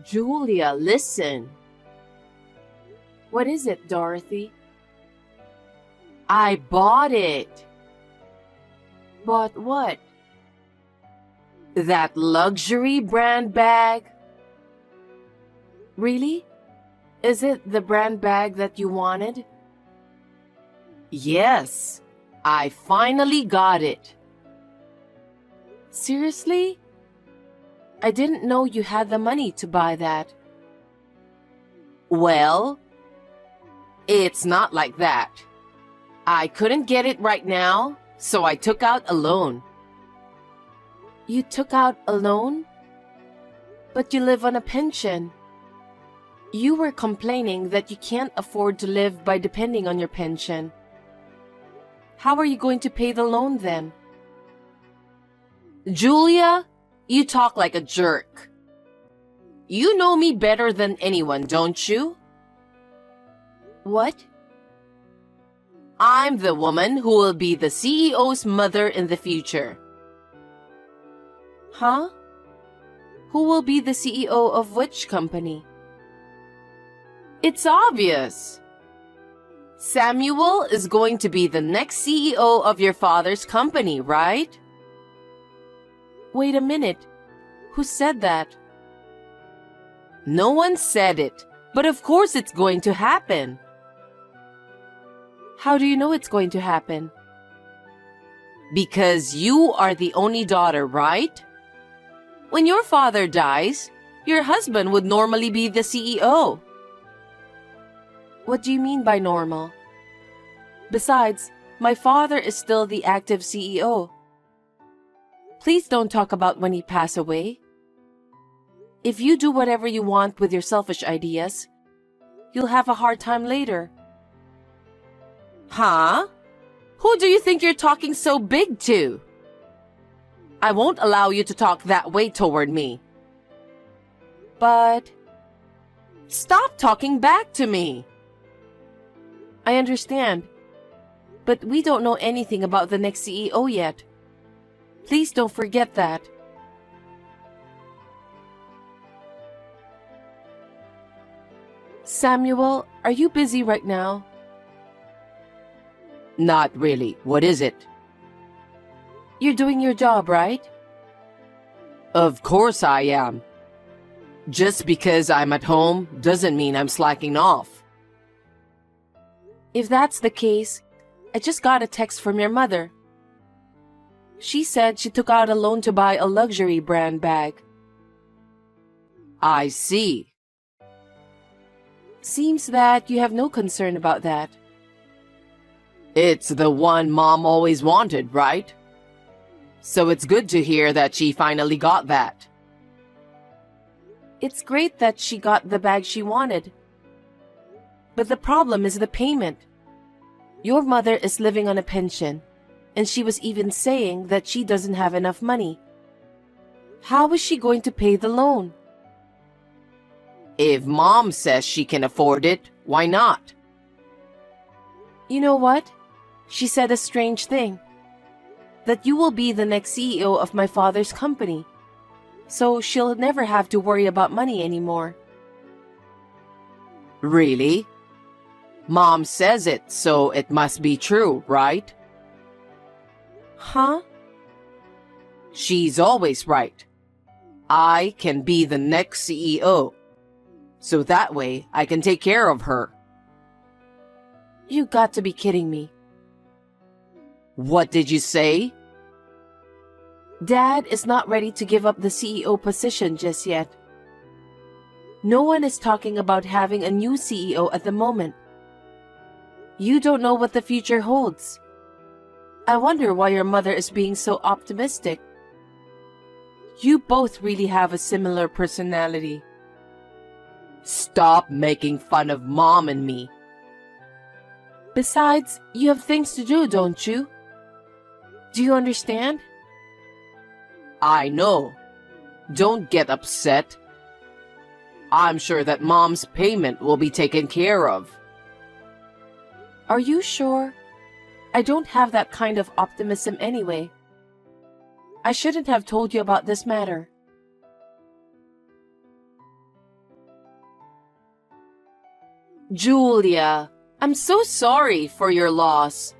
Julia, listen. What is it, Dorothy? I bought it. Bought what? That luxury brand bag. Really? Is it the brand bag that you wanted? Yes, I finally got it. Seriously? I didn't know you had the money to buy that. Well, it's not like that. I couldn't get it right now, so I took out a loan. You took out a loan? But you live on a pension. You were complaining that you can't afford to live by depending on your pension. How are you going to pay the loan then? Julia, you talk like a jerk. You know me better than anyone, don't you? What? I'm the woman who will be the CEO's mother in the future. Huh? Who will be the CEO of which company? It's obvious. Samuel is going to be the next CEO of your father's company, right? Wait a minute. Who said that? No one said it, but of course it's going to happen. How do you know it's going to happen? Because you are the only daughter, right? When your father dies, your husband would normally be the CEO. What do you mean by normal? Besides, my father is still the active CEO. Please don't talk about when he passed away. If you do whatever you want with your selfish ideas, you'll have a hard time later. Huh? Who do you think you're talking so big to? I won't allow you to talk that way toward me. But... Stop talking back to me! I understand, but we don't know anything about the next CEO yet. Please don't forget that. Samuel, are you busy right now? Not really. What is it? You're doing your job, right? Of course I am. Just because I'm at home doesn't mean I'm slacking off. If that's the case, I just got a text from your mother. She said she took out a loan to buy a luxury brand bag. I see. Seems that you have no concern about that. It's the one Mom always wanted, right? So it's good to hear that she finally got that. It's great that she got the bag she wanted. But the problem is the payment. Your mother is living on a pension, and she was even saying that she doesn't have enough money. How is she going to pay the loan? If Mom says she can afford it, why not? You know what? She said a strange thing. That you will be the next CEO of my father's company. So she'll never have to worry about money anymore. Really? Mom says it, so it must be true, right? Huh? She's always right. I can be the next CEO. So that way I can take care of her. You got to be kidding me. What did you say? Dad is not ready to give up the CEO position just yet. No one is talking about having a new CEO at the moment. You don't know what the future holds. I wonder why your mother is being so optimistic. You both really have a similar personality. Stop making fun of Mom and me. Besides, you have things to do, don't you? Do you understand? I know. Don't get upset. I'm sure that Mom's payment will be taken care of. Are you sure? I don't have that kind of optimism anyway. I shouldn't have told you about this matter. Julia, I'm so sorry for your loss.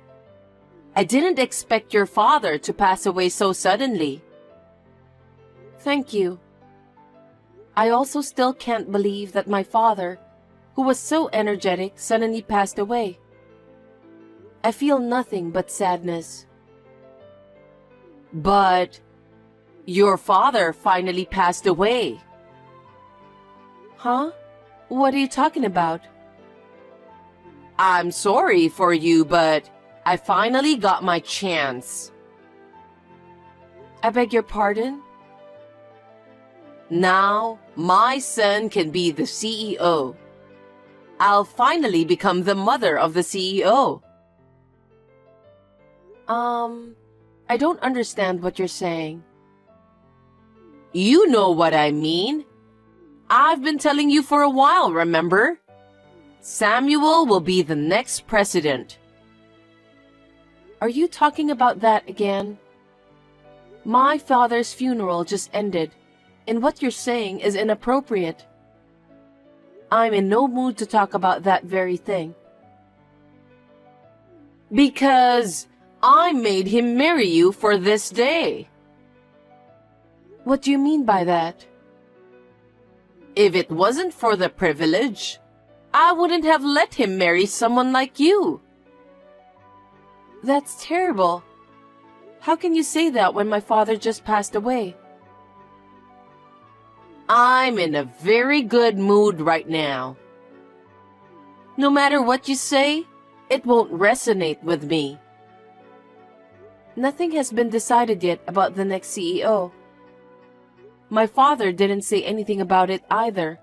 I didn't expect your father to pass away so suddenly. Thank you. I also still can't believe that my father, who was so energetic, suddenly passed away. I feel nothing but sadness. But your father finally passed away. Huh? What are you talking about? I'm sorry for you, but I finally got my chance. I beg your pardon? Now, my son can be the CEO. I'll finally become the mother of the CEO. I don't understand what you're saying. You know what I mean. I've been telling you for a while, remember? Samuel will be the next president. Are you talking about that again? My father's funeral just ended, and what you're saying is inappropriate. I'm in no mood to talk about that very thing. Because I made him marry you for this day. What do you mean by that? If it wasn't for the privilege, I wouldn't have let him marry someone like you. That's terrible. How can you say that when my father just passed away? I'm in a very good mood right now. No matter what you say, it won't resonate with me. Nothing has been decided yet about the next CEO. My father didn't say anything about it either.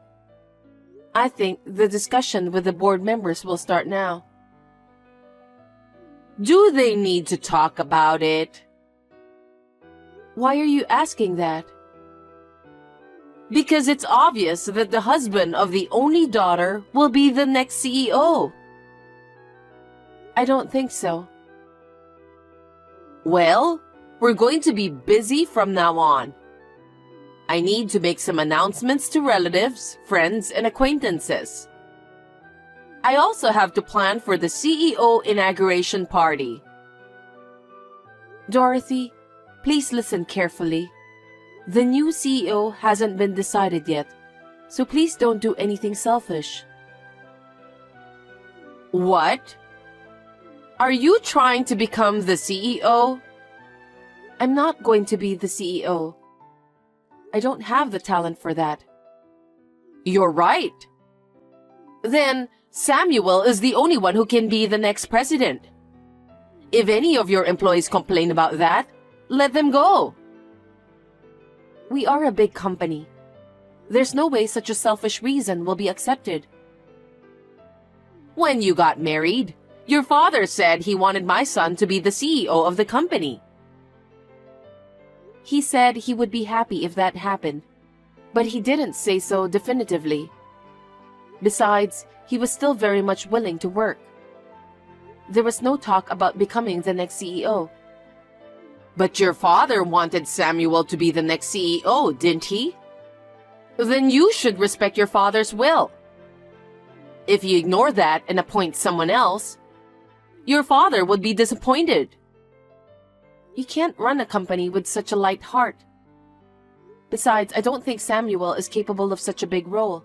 I think the discussion with the board members will start now. Do they need to talk about it? Why are you asking that? Because it's obvious that the husband of the only daughter will be the next CEO. I don't think so. Well, we're going to be busy from now on. I need to make some announcements to relatives, friends, and acquaintances. I also have to plan for the CEO inauguration party. Dorothy, please listen carefully. The new CEO hasn't been decided yet, so please don't do anything selfish. What? Are you trying to become the CEO? I'm not going to be the CEO. I don't have the talent for that. You're right. Then Samuel is the only one who can be the next president. If any of your employees complain about that, let them go. We are a big company. There's no way such a selfish reason will be accepted. When you got married, your father said he wanted my son to be the CEO of the company. He said he would be happy if that happened, but he didn't say so definitively. Besides, he was still very much willing to work. There was no talk about becoming the next CEO. But your father wanted Samuel to be the next CEO, didn't he? Then you should respect your father's will. If you ignore that and appoint someone else, your father would be disappointed. You can't run a company with such a light heart. Besides, I don't think Samuel is capable of such a big role.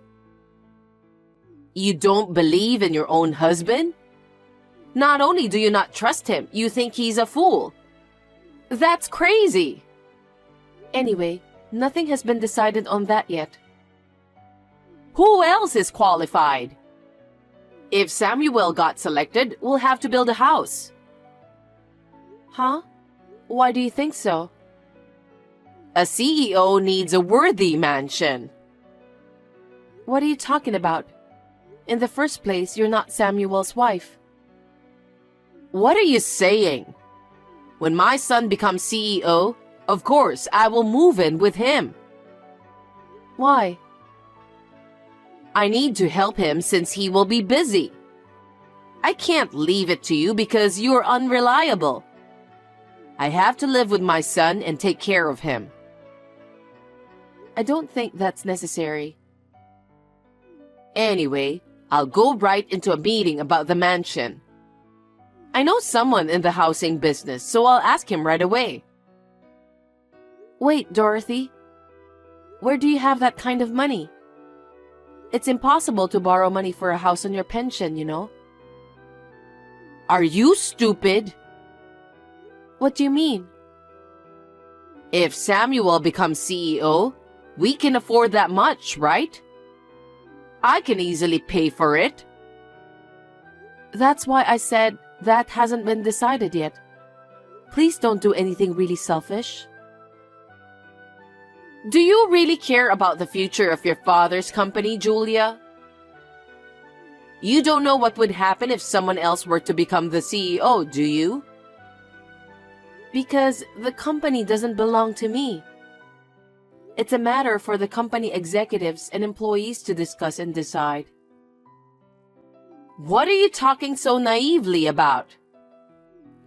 You don't believe in your own husband? Not only do you not trust him, you think he's a fool. That's crazy. Anyway, nothing has been decided on that yet. Who else is qualified? If Samuel got selected, we'll have to build a house. Huh? Why do you think so? A CEO needs a worthy mansion. What are you talking about? In the first place, you're not Samuel's wife. What are you saying? When my son becomes CEO, of course, I will move in with him. Why? I need to help him since he will be busy. I can't leave it to you because you're unreliable. I have to live with my son and take care of him. I don't think that's necessary. Anyway, I'll go right into a meeting about the mansion. I know someone in the housing business, so I'll ask him right away. Wait, Dorothy. Where do you have that kind of money? It's impossible to borrow money for a house on your pension, you know. Are you stupid? What do you mean? If Samuel becomes CEO, we can afford that much, right? I can easily pay for it. That's why I said that hasn't been decided yet. Please don't do anything really selfish. Do you really care about the future of your father's company, Julia? You don't know what would happen if someone else were to become the CEO, do you? Because the company doesn't belong to me. It's a matter for the company executives and employees to discuss and decide. What are you talking so naively about?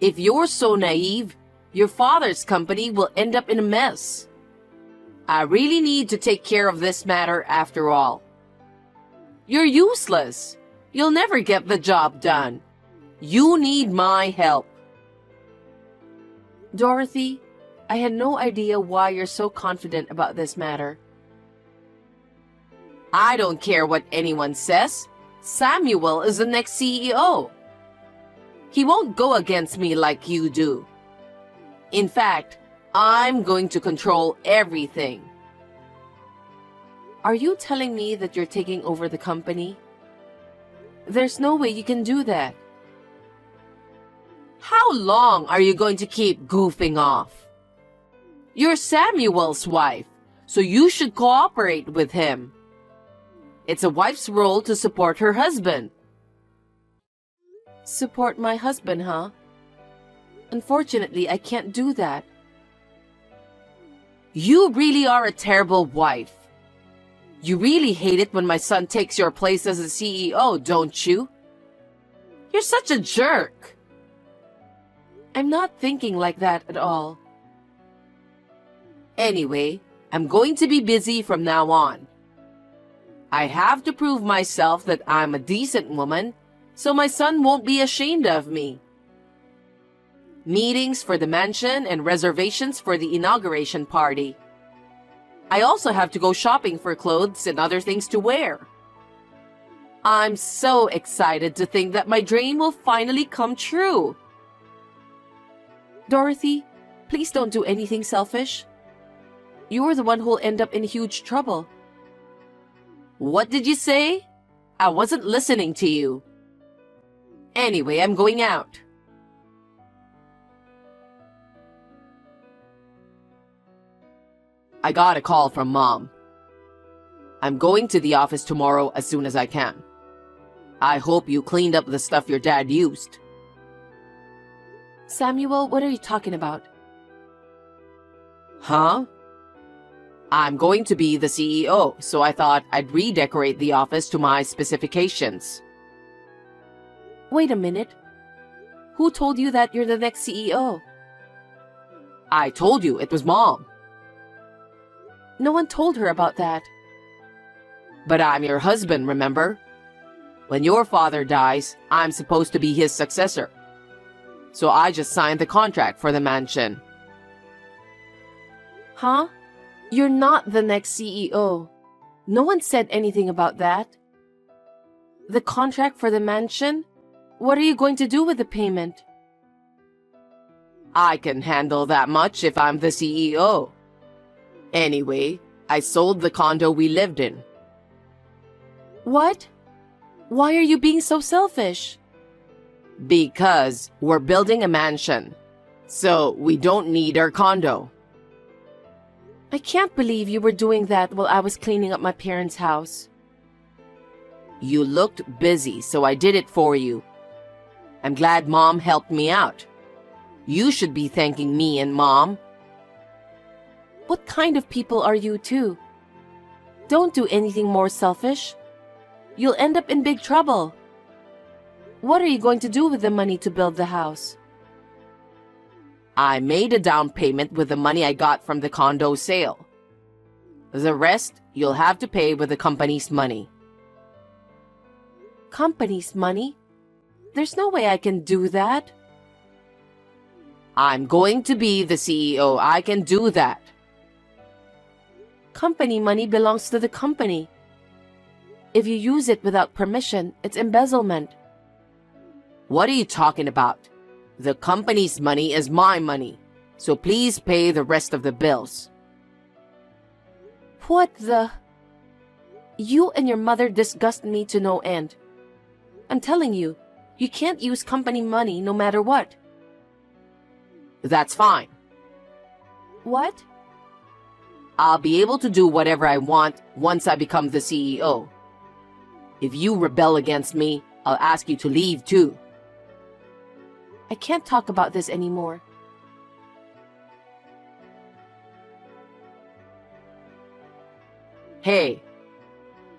If you're so naive, your father's company will end up in a mess. I really need to take care of this matter after all. You're useless. You'll never get the job done. You need my help. Dorothy, I had no idea why you're so confident about this matter. I don't care what anyone says. Samuel is the next CEO. He won't go against me like you do. In fact, I'm going to control everything. Are you telling me that you're taking over the company? There's no way you can do that. How long are you going to keep goofing off? You're Samuel's wife, so you should cooperate with him. It's a wife's role to support her husband. Support my husband, huh? Unfortunately, I can't do that. You really are a terrible wife. You really hate it when my son takes your place as a CEO, don't you? You're such a jerk. I'm not thinking like that at all. Anyway, I'm going to be busy from now on. I have to prove myself that I'm a decent woman, so my son won't be ashamed of me. Meetings for the mansion and reservations for the inauguration party. I also have to go shopping for clothes and other things to wear. I'm so excited to think that my dream will finally come true. Dorothy, please don't do anything selfish. You're the one who'll end up in huge trouble. What did you say? I wasn't listening to you. Anyway, I'm going out. I got a call from Mom. I'm going to the office tomorrow as soon as I can. I hope you cleaned up the stuff your dad used. Samuel, what are you talking about? Huh? I'm going to be the CEO, so I thought I'd redecorate the office to my specifications. Wait a minute. Who told you that you're the next CEO? I told you, it was Mom. No one told her about that. But I'm your husband, remember? When your father dies, I'm supposed to be his successor. So I just signed the contract for the mansion. Huh? You're not the next CEO. No one said anything about that. The contract for the mansion? What are you going to do with the payment? I can handle that much if I'm the CEO. Anyway, I sold the condo we lived in. What? Why are you being so selfish? Because we're building a mansion, so we don't need our condo. I can't believe you were doing that while I was cleaning up my parents' house. You looked busy, so I did it for you. I'm glad Mom helped me out. You should be thanking me and Mom. What kind of people are you too? Don't do anything more selfish. You'll end up in big trouble. What are you going to do with the money to build the house? I made a down payment with the money I got from the condo sale. The rest you'll have to pay with the company's money. Company's money? There's no way I can do that. I'm going to be the CEO. I can do that. Company money belongs to the company. If you use it without permission, it's embezzlement. What are you talking about? The company's money is my money, so please pay the rest of the bills. What the? You and your mother disgust me to no end. I'm telling you, you can't use company money no matter what. That's fine. What? I'll be able to do whatever I want once I become the CEO. If you rebel against me, I'll ask you to leave too. I can't talk about this anymore. Hey,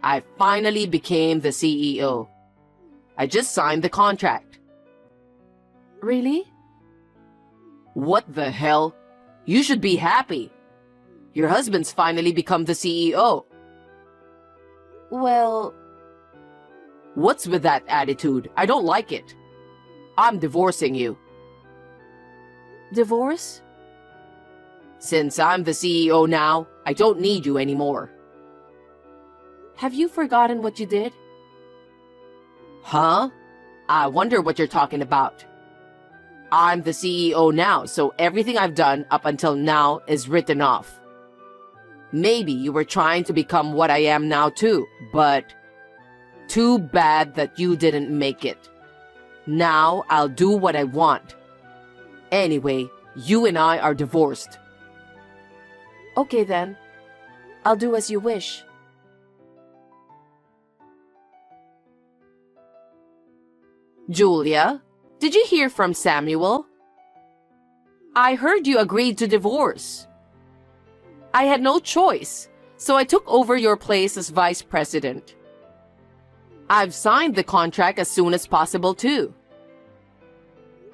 I finally became the CEO. I just signed the contract. Really? What the hell? You should be happy. Your husband's finally become the CEO. Well, what's with that attitude? I don't like it. I'm divorcing you. Divorce? Since I'm the CEO now, I don't need you anymore. Have you forgotten what you did? Huh? I wonder what you're talking about. I'm the CEO now, so everything I've done up until now is written off. Maybe you were trying to become what I am now too, but too bad that you didn't make it. Now I'll do what I want. Anyway, you and I are divorced. Okay then. I'll do as you wish. Julia, did you hear from Samuel? I heard you agreed to divorce. I had no choice, so I took over your place as vice president. I've signed the contract as soon as possible too.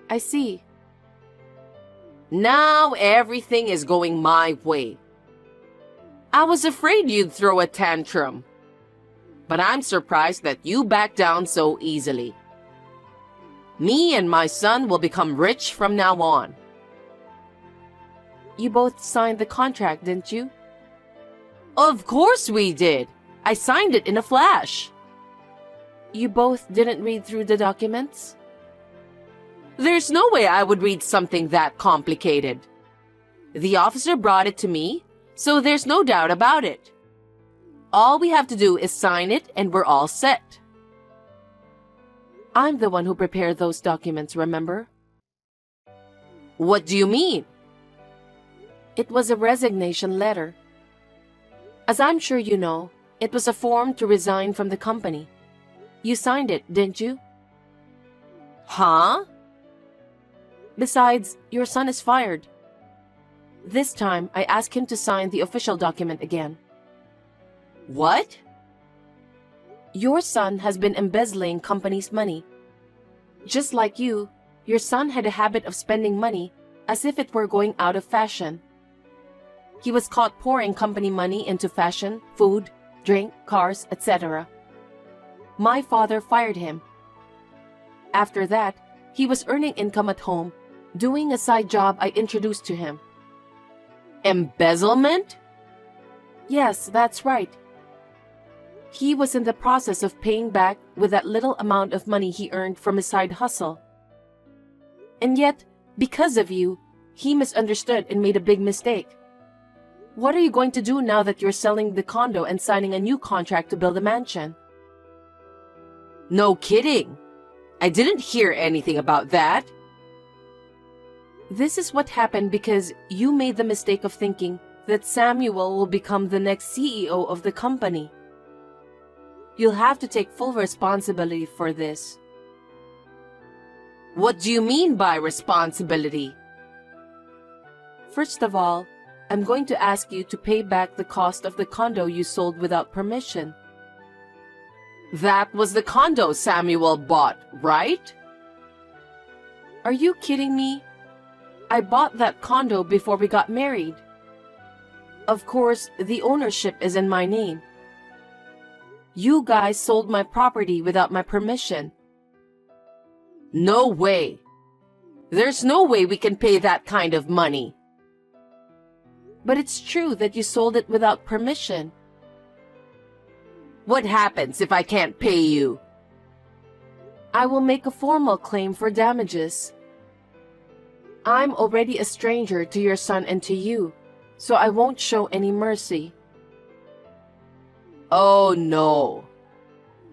I see. Now everything is going my way. I was afraid you'd throw a tantrum, but I'm surprised that you backed down so easily. Me and my son will become rich from now on. You both signed the contract, didn't you? Of course we did. I signed it in a flash. You both didn't read through the documents? There's no way I would read something that complicated. The officer brought it to me, so there's no doubt about it. All we have to do is sign it and we're all set. I'm the one who prepared those documents, remember? What do you mean? It was a resignation letter. As I'm sure you know, it was a form to resign from the company. You signed it, didn't you? Huh? Besides, your son is fired. This time, I asked him to sign the official document again. What? Your son has been embezzling company's money. Just like you, your son had a habit of spending money as if it were going out of fashion. He was caught pouring company money into fashion, food, drink, cars, etc. My father fired him. After that, he was earning income at home, doing a side job I introduced to him. Embezzlement? Yes, that's right. He was in the process of paying back with that little amount of money he earned from his side hustle. And yet, because of you, he misunderstood and made a big mistake. What are you going to do now that you're selling the condo and signing a new contract to build a mansion? No kidding. I didn't hear anything about that. This is what happened because you made the mistake of thinking that Samuel will become the next CEO of the company. You'll have to take full responsibility for this. What do you mean by responsibility? First of all, I'm going to ask you to pay back the cost of the condo you sold without permission. That was the condo Samuel bought, right? Are you kidding me? I bought that condo before we got married. Of course, the ownership is in my name. You guys sold my property without my permission. No way. There's no way we can pay that kind of money. But it's true that you sold it without permission. What happens if I can't pay you? I will make a formal claim for damages. I'm already a stranger to your son and to you, so I won't show any mercy. Oh no.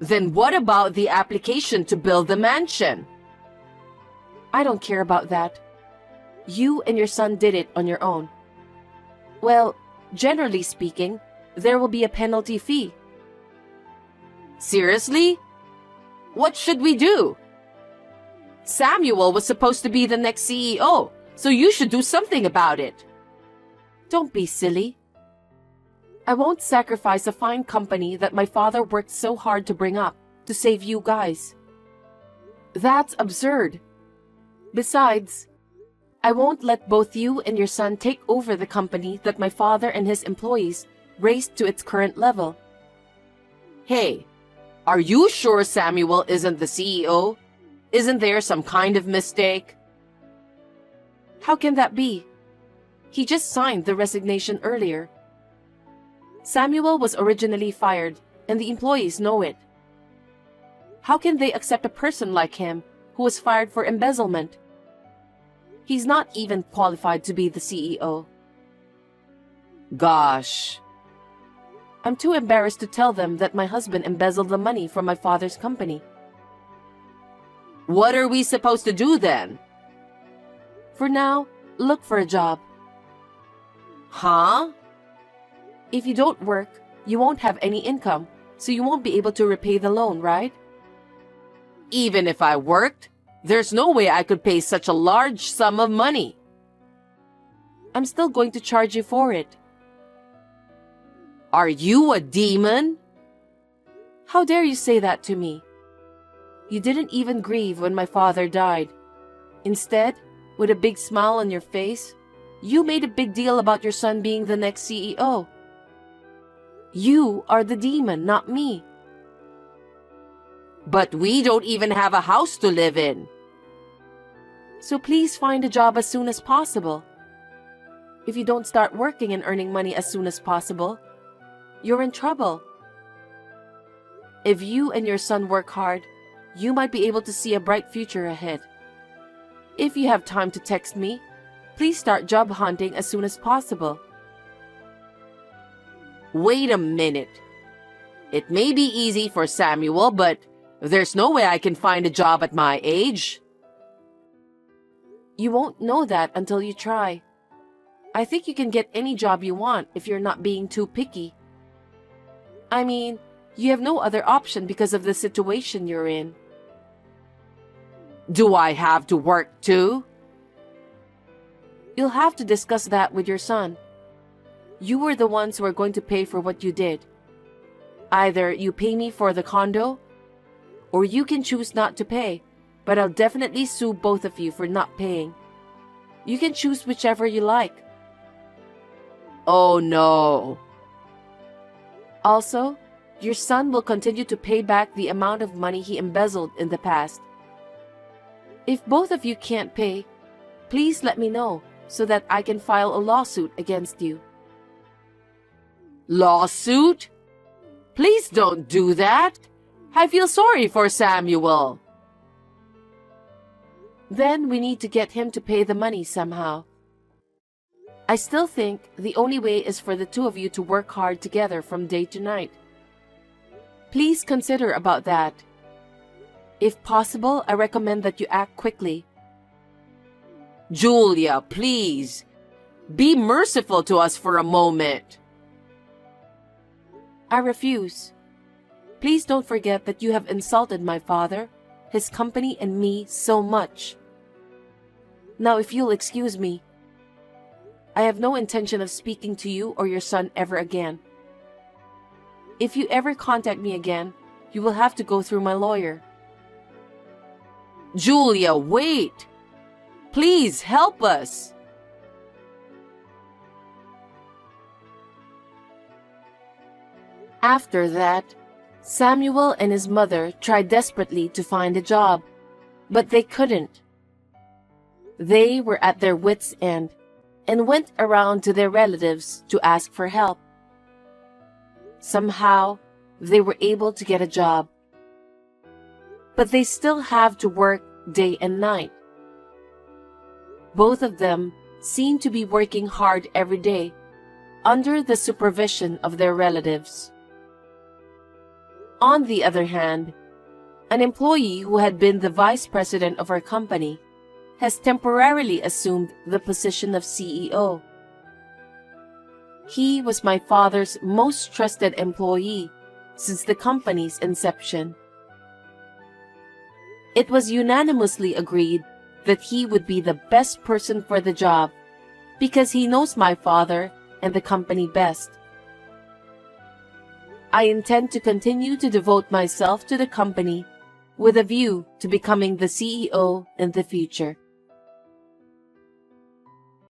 Then what about the application to build the mansion? I don't care about that. You and your son did it on your own. Well, generally speaking, there will be a penalty fee. Seriously? What should we do? Samuel was supposed to be the next CEO, so you should do something about it. Don't be silly. I won't sacrifice a fine company that my father worked so hard to bring up to save you guys. That's absurd. Besides, I won't let both you and your son take over the company that my father and his employees raised to its current level. Hey, are you sure Samuel isn't the CEO? Isn't there some kind of mistake? How can that be? He just signed the resignation earlier. Samuel was originally fired, and the employees know it. How can they accept a person like him who was fired for embezzlement? He's not even qualified to be the CEO. Gosh. I'm too embarrassed to tell them that my husband embezzled the money from my father's company. What are we supposed to do then? For now, look for a job. Huh? If you don't work, you won't have any income, so you won't be able to repay the loan, right? Even if I worked, there's no way I could pay such a large sum of money. I'm still going to charge you for it. Are you a demon? How dare you say that to me? You didn't even grieve when my father died. Instead, with a big smile on your face, you made a big deal about your son being the next CEO. You are the demon, not me. But we don't even have a house to live in. So please find a job as soon as possible. If you don't start working and earning money as soon as possible, you're in trouble. If you and your son work hard, you might be able to see a bright future ahead. If you have time to text me, please start job hunting as soon as possible. Wait a minute. It may be easy for Samuel, but there's no way I can find a job at my age. You won't know that until you try. I think you can get any job you want if you're not being too picky. I mean, you have no other option because of the situation you're in. Do I have to work too? You'll have to discuss that with your son. You were the ones who are going to pay for what you did. Either you pay me for the condo, or you can choose not to pay, but I'll definitely sue both of you for not paying. You can choose whichever you like. Oh no. Also, your son will continue to pay back the amount of money he embezzled in the past. If both of you can't pay, please let me know so that I can file a lawsuit against you. Lawsuit? Please don't do that. I feel sorry for Samuel. Then we need to get him to pay the money somehow. I still think the only way is for the two of you to work hard together from day to night. Please consider about that. If possible, I recommend that you act quickly. Julia, please. Be merciful to us for a moment. I refuse. Please don't forget that you have insulted my father, his company, and me so much. Now, if you'll excuse me, I have no intention of speaking to you or your son ever again. If you ever contact me again, you will have to go through my lawyer. Julia, wait. Please help us. After that, Samuel and his mother tried desperately to find a job, but they couldn't. They were at their wits' end and went around to their relatives to ask for help. Somehow, they were able to get a job. But they still have to work day and night. Both of them seem to be working hard every day under the supervision of their relatives. On the other hand, an employee who had been the vice president of our company has temporarily assumed the position of CEO. He was my father's most trusted employee since the company's inception. It was unanimously agreed that he would be the best person for the job because he knows my father and the company best. I intend to continue to devote myself to the company with a view to becoming the CEO in the future.